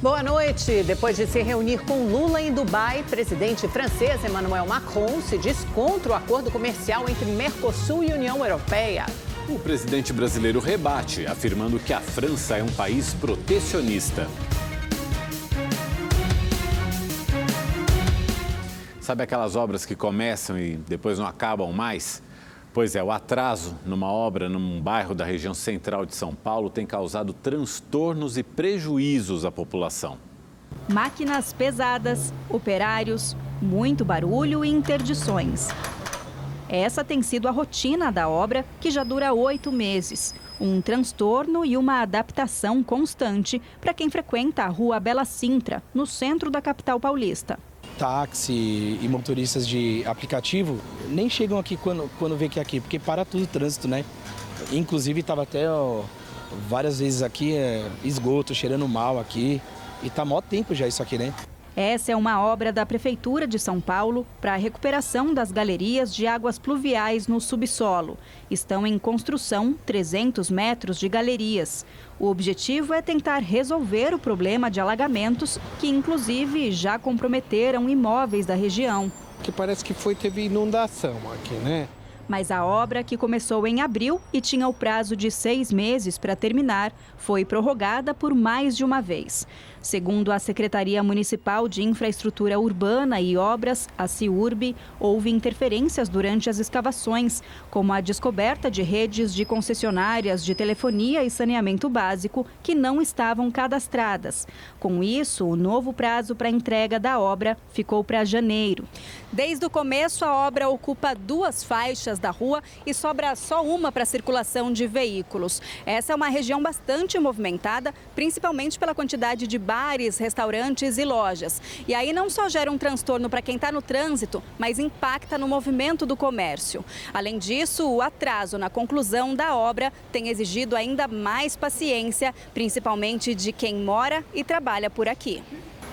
Boa noite. Depois de se reunir com Lula em Dubai, presidente francês Emmanuel Macron se diz contra o acordo comercial entre Mercosul e União Europeia. O presidente brasileiro rebate, afirmando que a França é um país protecionista. Sabe aquelas obras que começam e depois não acabam mais? Pois é, o atraso numa obra num bairro da região central de São Paulo tem causado transtornos e prejuízos à população. Máquinas pesadas, operários, muito barulho e interdições. Essa tem sido a rotina da obra, que já dura 8 meses. Um transtorno e uma adaptação constante para quem frequenta a Rua Bela Sintra, no centro da capital paulista. Táxi e motoristas de aplicativo nem chegam aqui quando vê que é aqui, porque para tudo o trânsito, né? Inclusive estava até várias vezes aqui, esgoto, cheirando mal aqui. E tá mó tempo já isso aqui, né? Essa é uma obra da Prefeitura de São Paulo para a recuperação das galerias de águas pluviais no subsolo. Estão em construção 300 metros de galerias. O objetivo é tentar resolver o problema de alagamentos, que inclusive já comprometeram imóveis da região. Que parece que teve inundação aqui, né? Mas a obra, que começou em abril e tinha o prazo de 6 meses para terminar, foi prorrogada por mais de uma vez. Segundo a Secretaria Municipal de Infraestrutura Urbana e Obras, a CIURB, houve interferências durante as escavações, como a descoberta de redes de concessionárias de telefonia e saneamento básico que não estavam cadastradas. Com isso, o novo prazo para a entrega da obra ficou para janeiro. Desde o começo, a obra ocupa 2 faixas da rua e sobra só uma para a circulação de veículos. Essa é uma região bastante movimentada, principalmente pela quantidade de bares, restaurantes e lojas. E aí não só gera um transtorno para quem está no trânsito, mas impacta no movimento do comércio. Além disso, o atraso na conclusão da obra tem exigido ainda mais paciência, principalmente de quem mora e trabalha por aqui.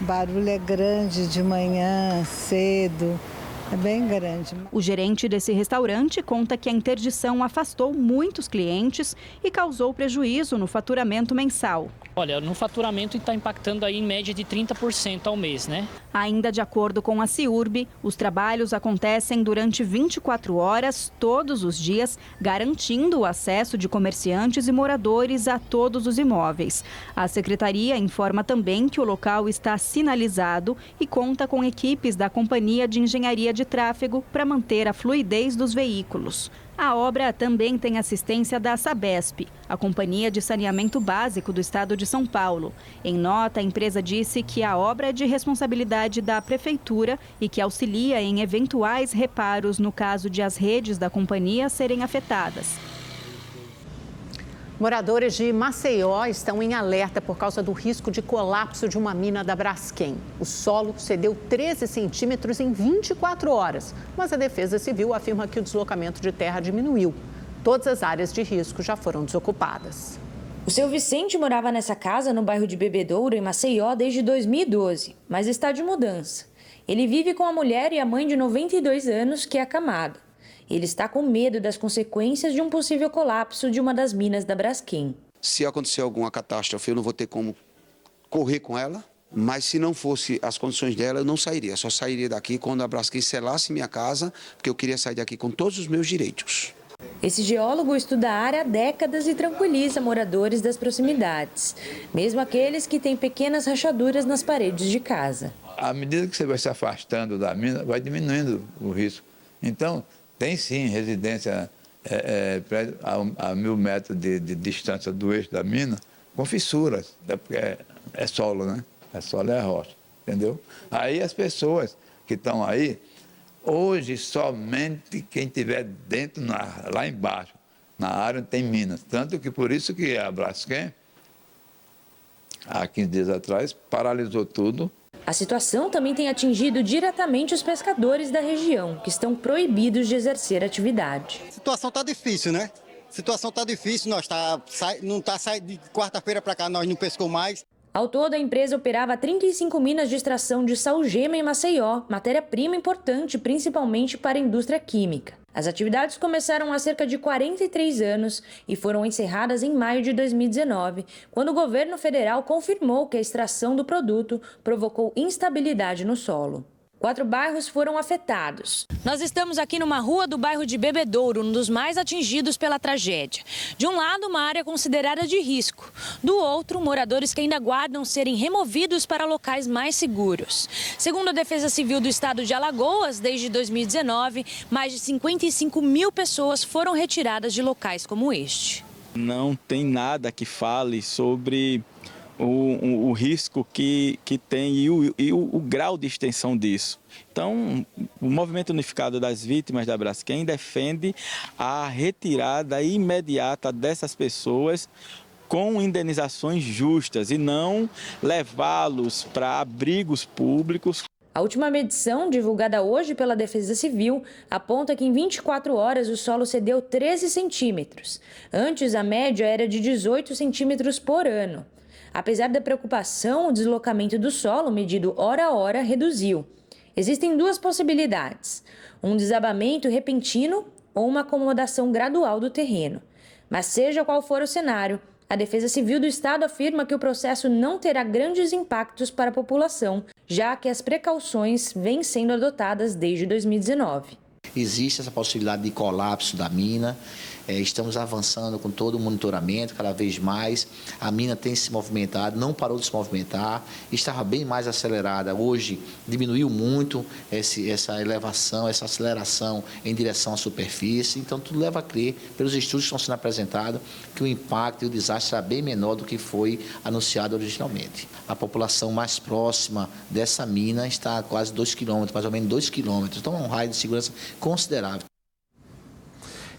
O barulho é grande de manhã, cedo. É bem grande. O gerente desse restaurante conta que a interdição afastou muitos clientes e causou prejuízo no faturamento mensal. Olha, no faturamento está impactando aí em média de 30% ao mês, né? Ainda de acordo com a CIURB, os trabalhos acontecem durante 24 horas, todos os dias, garantindo o acesso de comerciantes e moradores a todos os imóveis. A secretaria informa também que o local está sinalizado e conta com equipes da Companhia de Engenharia de Tráfego para manter a fluidez dos veículos. A obra também tem assistência da Sabesp, a Companhia de Saneamento Básico do Estado de São Paulo. Em nota, a empresa disse que a obra é de responsabilidade da Prefeitura e que auxilia em eventuais reparos no caso de as redes da companhia serem afetadas. Moradores de Maceió estão em alerta por causa do risco de colapso de uma mina da Braskem. O solo cedeu 13 centímetros em 24 horas, mas a Defesa Civil afirma que o deslocamento de terra diminuiu. Todas as áreas de risco já foram desocupadas. O seu Vicente morava nessa casa no bairro de Bebedouro, em Maceió, desde 2012, mas está de mudança. Ele vive com a mulher e a mãe de 92 anos, que é acamada. Ele está com medo das consequências de um possível colapso de uma das minas da Braskem. Se acontecer alguma catástrofe, eu não vou ter como correr com ela, mas se não fosse as condições dela, eu não sairia. Só sairia daqui quando a Braskem selasse minha casa, porque eu queria sair daqui com todos os meus direitos. Esse geólogo estuda a área há décadas e tranquiliza moradores das proximidades, mesmo aqueles que têm pequenas rachaduras nas paredes de casa. À medida que você vai se afastando da mina, vai diminuindo o risco. Então, tem sim residência a 1.000 metros de distância do eixo da mina, com fissuras, porque é solo, né? É solo, é rocha, entendeu? Aí as pessoas que estão aí, hoje somente quem estiver dentro, lá embaixo, na área onde tem minas. Tanto que por isso que a Braskem, há 15 dias atrás, paralisou tudo. A situação também tem atingido diretamente os pescadores da região, que estão proibidos de exercer atividade. A situação está difícil, né? A situação está difícil, não está saindo de quarta-feira para cá, nós não pescou mais. Ao todo, a empresa operava 35 minas de extração de salgema em Maceió, matéria-prima importante principalmente para a indústria química. As atividades começaram há cerca de 43 anos e foram encerradas em maio de 2019, quando o governo federal confirmou que a extração do produto provocou instabilidade no solo. 4 bairros foram afetados. Nós estamos aqui numa rua do bairro de Bebedouro, um dos mais atingidos pela tragédia. De um lado, uma área considerada de risco. Do outro, moradores que ainda aguardam serem removidos para locais mais seguros. Segundo a Defesa Civil do Estado de Alagoas, desde 2019, mais de 55 mil pessoas foram retiradas de locais como este. Não tem nada que fale sobre o risco que tem e o grau de extensão disso. Então, o Movimento Unificado das Vítimas da Braskem defende a retirada imediata dessas pessoas com indenizações justas e não levá-los para abrigos públicos. A última medição, divulgada hoje pela Defesa Civil, aponta que em 24 horas o solo cedeu 13 centímetros. Antes, a média era de 18 centímetros por ano. Apesar da preocupação, o deslocamento do solo, medido hora a hora, reduziu. Existem 2 possibilidades: um desabamento repentino ou uma acomodação gradual do terreno. Mas seja qual for o cenário, a Defesa Civil do Estado afirma que o processo não terá grandes impactos para a população, já que as precauções vêm sendo adotadas desde 2019. Existe essa possibilidade de colapso da mina. Estamos avançando com todo o monitoramento, cada vez mais. A mina tem se movimentado, não parou de se movimentar, estava bem mais acelerada. Hoje diminuiu muito essa elevação, essa aceleração em direção à superfície. Então, tudo leva a crer, pelos estudos que estão sendo apresentados, que o impacto e o desastre será bem menor do que foi anunciado originalmente. A população mais próxima dessa mina está a quase 2 quilômetros, mais ou menos 2 quilômetros. Então, é um raio de segurança considerável.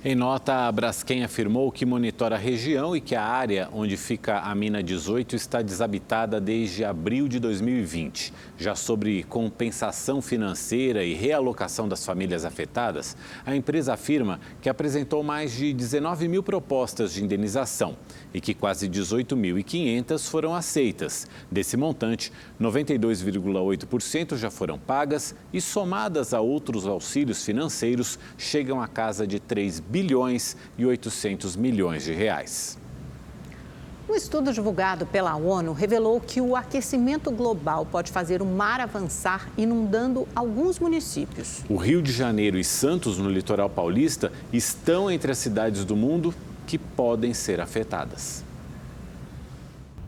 Em nota, a Braskem afirmou que monitora a região e que a área onde fica a mina 18 está desabitada desde abril de 2020. Já sobre compensação financeira e realocação das famílias afetadas, a empresa afirma que apresentou mais de 19 mil propostas de indenização e que quase 18.500 foram aceitas. Desse montante, 92,8% já foram pagas e, somadas a outros auxílios financeiros, chegam à casa de 3 bilhões e 800 milhões de reais. Um estudo divulgado pela ONU revelou que o aquecimento global pode fazer o mar avançar, inundando alguns municípios. O Rio de Janeiro e Santos, no litoral paulista, estão entre as cidades do mundo que podem ser afetadas.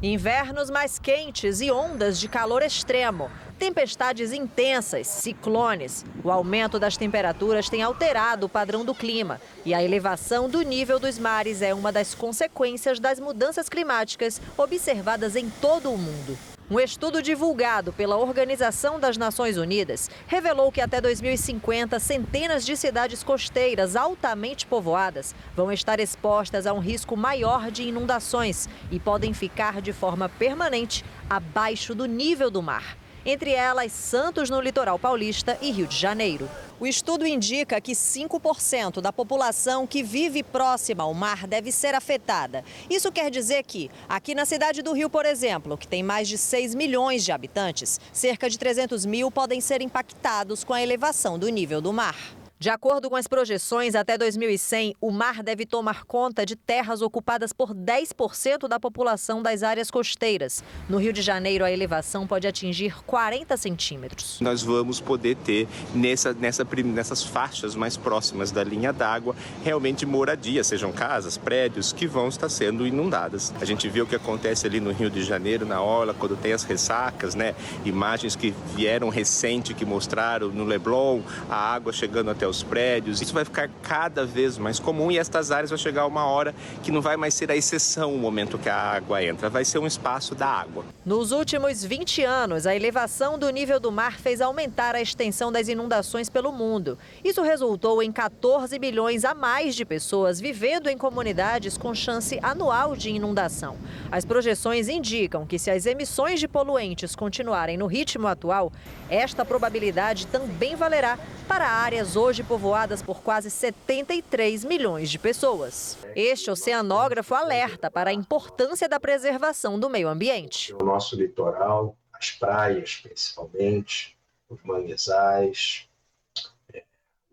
Invernos mais quentes e ondas de calor extremo. Tempestades intensas, ciclones. O aumento das temperaturas tem alterado o padrão do clima e a elevação do nível dos mares é uma das consequências das mudanças climáticas observadas em todo o mundo. Um estudo divulgado pela Organização das Nações Unidas revelou que até 2050, centenas de cidades costeiras altamente povoadas vão estar expostas a um risco maior de inundações e podem ficar de forma permanente abaixo do nível do mar. Entre elas, Santos, no litoral paulista, e Rio de Janeiro. O estudo indica que 5% da população que vive próxima ao mar deve ser afetada. Isso quer dizer que, aqui na cidade do Rio, por exemplo, que tem mais de 6 milhões de habitantes, cerca de 300 mil podem ser impactados com a elevação do nível do mar. De acordo com as projeções, até 2100, o mar deve tomar conta de terras ocupadas por 10% da população das áreas costeiras. No Rio de Janeiro, a elevação pode atingir 40 centímetros. Nós vamos poder ter, nessas faixas mais próximas da linha d'água, realmente moradias, sejam casas, prédios, que vão estar sendo inundadas. A gente vê o que acontece ali no Rio de Janeiro, na orla, quando tem as ressacas, né? Imagens que vieram recente, que mostraram no Leblon, a água chegando até os prédios. Isso vai ficar cada vez mais comum e estas áreas vai chegar uma hora que não vai mais ser a exceção o momento que a água entra, vai ser um espaço da água. Nos últimos 20 anos, a elevação do nível do mar fez aumentar a extensão das inundações pelo mundo. Isso resultou em 14 milhões a mais de pessoas vivendo em comunidades com chance anual de inundação. As projeções indicam que, se as emissões de poluentes continuarem no ritmo atual, esta probabilidade também valerá para áreas hoje povoadas por quase 73 milhões de pessoas. Este oceanógrafo alerta para a importância da preservação do meio ambiente. O nosso litoral, as praias principalmente, os manguezais,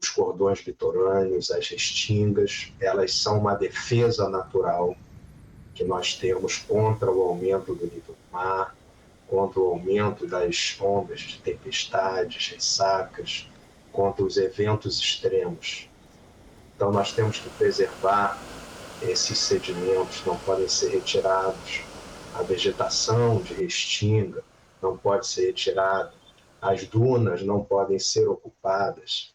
os cordões litorâneos, as restingas, elas são uma defesa natural que nós temos contra o aumento do nível do mar, contra o aumento das ondas de tempestades, ressacas, contra os eventos extremos. Então nós temos que preservar esses sedimentos, não podem ser retirados. A vegetação de restinga não pode ser retirada. As dunas não podem ser ocupadas.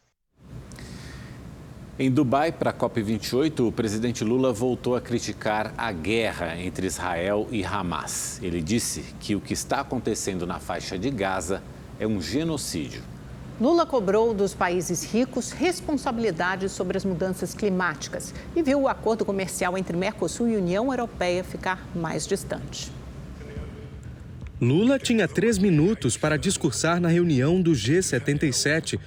Em Dubai, para a COP28, o presidente Lula voltou a criticar a guerra entre Israel e Hamas. Ele disse que o que está acontecendo na faixa de Gaza é um genocídio. Lula cobrou dos países ricos responsabilidade sobre as mudanças climáticas e viu o acordo comercial entre Mercosul e União Europeia ficar mais distante. Lula tinha 3 minutos para discursar na reunião do G77,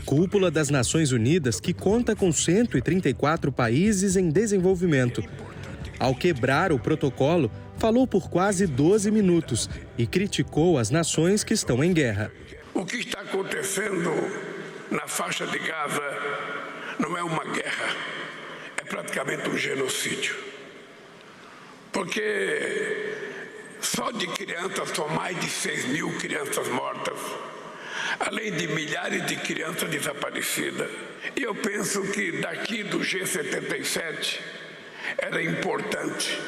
cúpula das Nações Unidas que conta com 134 países em desenvolvimento. Ao quebrar o protocolo, falou por quase 12 minutos e criticou as nações que estão em guerra. O que está acontecendo na faixa de Gaza não é uma guerra, é praticamente um genocídio. Porque só de crianças são mais de 6 mil crianças mortas, além de milhares de crianças desaparecidas. E eu penso que daqui do G77 era importante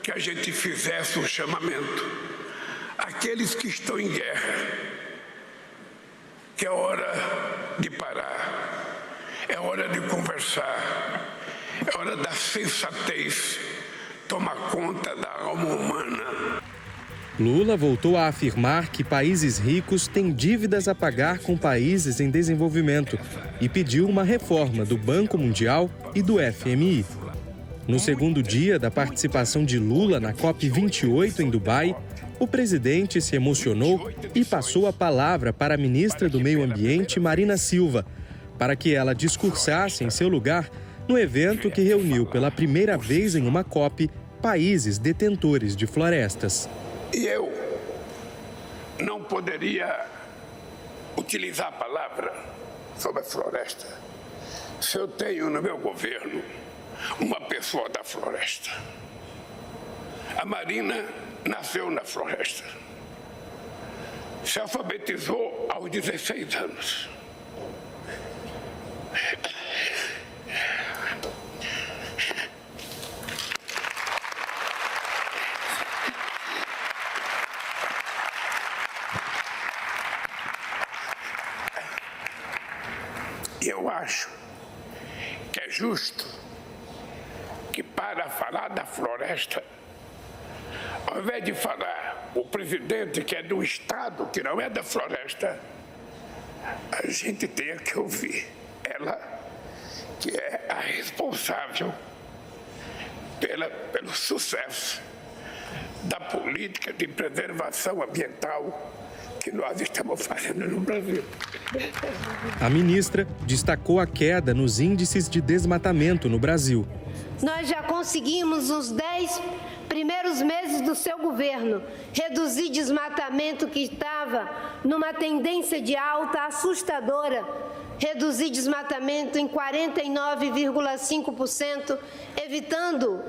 que a gente fizesse um chamamento àqueles que estão em guerra, que é hora de parar, é hora de conversar, é hora da sensatez tomar conta da alma humana. Lula voltou a afirmar que países ricos têm dívidas a pagar com países em desenvolvimento e pediu uma reforma do Banco Mundial e do FMI. No segundo dia da participação de Lula na COP28 em Dubai, o presidente se emocionou e passou a palavra para a ministra do Meio Ambiente, Marina Silva, para que ela discursasse em seu lugar no evento que reuniu pela primeira vez em uma COP países detentores de florestas. E eu não poderia utilizar a palavra sobre a floresta se eu tenho no meu governo uma pessoa da floresta. A Marina nasceu na floresta, se alfabetizou aos 16 anos. E eu acho que é justo que, para falar da floresta, ao invés de falar o presidente que é do estado, que não é da floresta, a gente tenha que ouvir ela, que é a responsável pelo sucesso da política de preservação ambiental que nós estamos fazendo no Brasil. A ministra destacou a queda nos índices de desmatamento no Brasil. Nós já conseguimos nos 10 primeiros meses do seu governo reduzir desmatamento que estava numa tendência de alta assustadora, reduzir desmatamento em 49,5%, evitando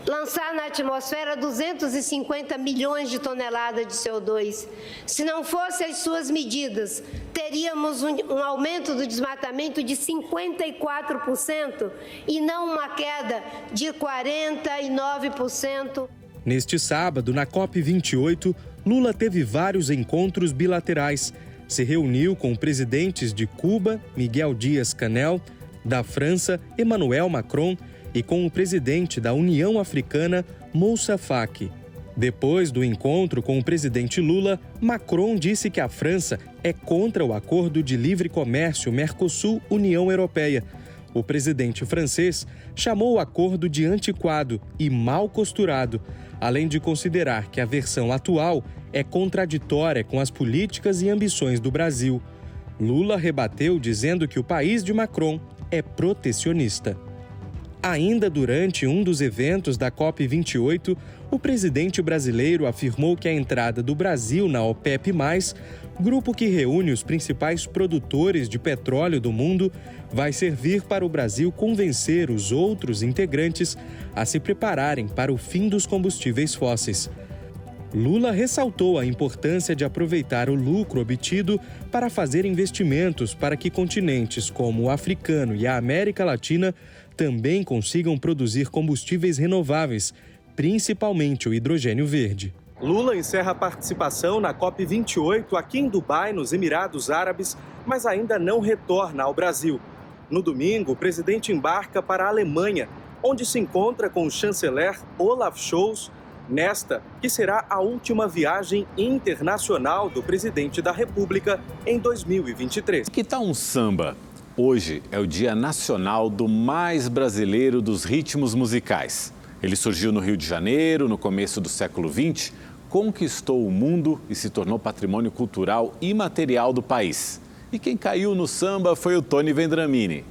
lançar na atmosfera 250 milhões de toneladas de CO2. Se não fossem as suas medidas, teríamos um aumento do desmatamento de 54% e não uma queda de 49%. Neste sábado, na COP28, Lula teve vários encontros bilaterais. Se reuniu com presidentes de Cuba, Miguel Díaz-Canel, da França, Emmanuel Macron, e com o presidente da União Africana, Moussa Faki. Depois do encontro com o presidente Lula, Macron disse que a França é contra o acordo de livre comércio Mercosul-União Europeia. O presidente francês chamou o acordo de antiquado e mal costurado, além de considerar que a versão atual é contraditória com as políticas e ambições do Brasil. Lula rebateu dizendo que o país de Macron é protecionista. Ainda durante um dos eventos da COP28, o presidente brasileiro afirmou que a entrada do Brasil na OPEP+, grupo que reúne os principais produtores de petróleo do mundo, vai servir para o Brasil convencer os outros integrantes a se prepararem para o fim dos combustíveis fósseis. Lula ressaltou a importância de aproveitar o lucro obtido para fazer investimentos para que continentes como o africano e a América Latina também consigam produzir combustíveis renováveis, principalmente o hidrogênio verde. Lula encerra a participação na COP28 aqui em Dubai, nos Emirados Árabes, mas ainda não retorna ao Brasil. No domingo, o presidente embarca para a Alemanha, onde se encontra com o chanceler Olaf Scholz, nesta que será a última viagem internacional do presidente da República em 2023. Que tal um samba? Hoje é o Dia Nacional do mais brasileiro dos ritmos musicais. Ele surgiu no Rio de Janeiro, no começo do século XX, conquistou o mundo e se tornou patrimônio cultural imaterial do país. E quem caiu no samba foi o Tony Vendramini.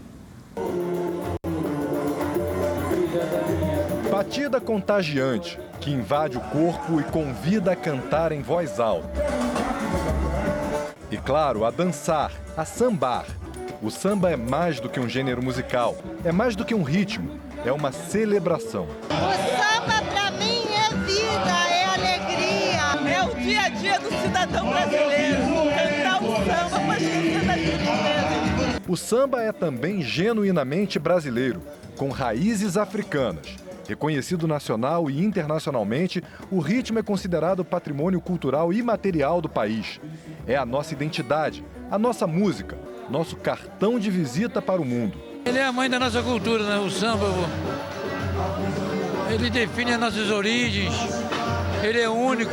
Batida contagiante, que invade o corpo e convida a cantar em voz alta. E claro, a dançar, a sambar. O samba é mais do que um gênero musical, é mais do que um ritmo, é uma celebração. O samba pra mim é vida, é alegria, é o dia a dia do cidadão brasileiro. Cantar o samba pra esquecer da tristeza. O samba é também genuinamente brasileiro, com raízes africanas. Reconhecido nacional e internacionalmente, o ritmo é considerado patrimônio cultural imaterial do país. É a nossa identidade, a nossa música, nosso cartão de visita para o mundo. Ele é a mãe da nossa cultura, né? O samba. Ele define as nossas origens, ele é único.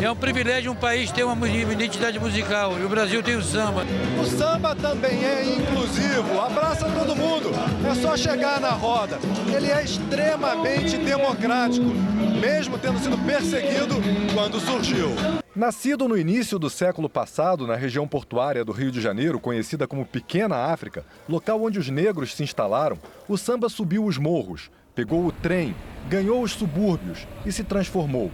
É um privilégio um país ter uma identidade musical, e o Brasil tem o samba. O samba também é inclusivo, abraça todo mundo, é só chegar na roda. Ele é extremamente democrático, mesmo tendo sido perseguido quando surgiu. Nascido no início do século passado, na região portuária do Rio de Janeiro, conhecida como Pequena África, local onde os negros se instalaram, o samba subiu os morros, pegou o trem, ganhou os subúrbios e se transformou.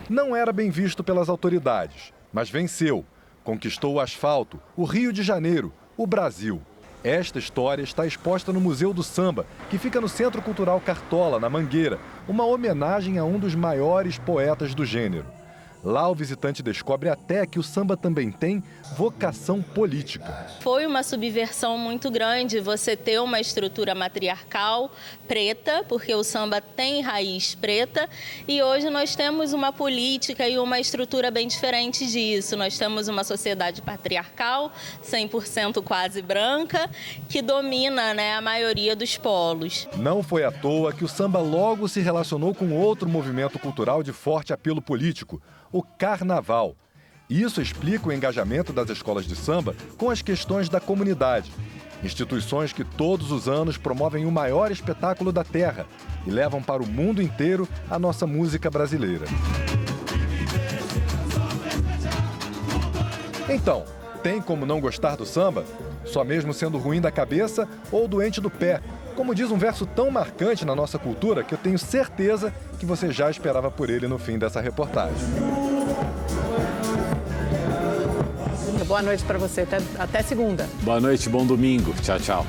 Não era bem visto pelas autoridades, mas venceu. Conquistou o asfalto, o Rio de Janeiro, o Brasil. Esta história está exposta no Museu do Samba, que fica no Centro Cultural Cartola, na Mangueira, uma homenagem a um dos maiores poetas do gênero. Lá o visitante descobre até que o samba também tem vocação política. Foi uma subversão muito grande você ter uma estrutura matriarcal preta, porque o samba tem raiz preta, e hoje nós temos uma política e uma estrutura bem diferente disso. Nós temos uma sociedade patriarcal, 100% quase branca, que domina, a maioria dos polos. Não foi à toa que o samba logo se relacionou com outro movimento cultural de forte apelo político, o carnaval. Isso explica o engajamento das escolas de samba com as questões da comunidade. Instituições que todos os anos promovem o maior espetáculo da Terra e levam para o mundo inteiro a nossa música brasileira. Então, tem como não gostar do samba? Só mesmo sendo ruim da cabeça ou doente do pé, como diz um verso tão marcante na nossa cultura que eu tenho certeza que você já esperava por ele no fim dessa reportagem. Boa noite para você, até segunda. Boa noite, bom domingo. Tchau, tchau.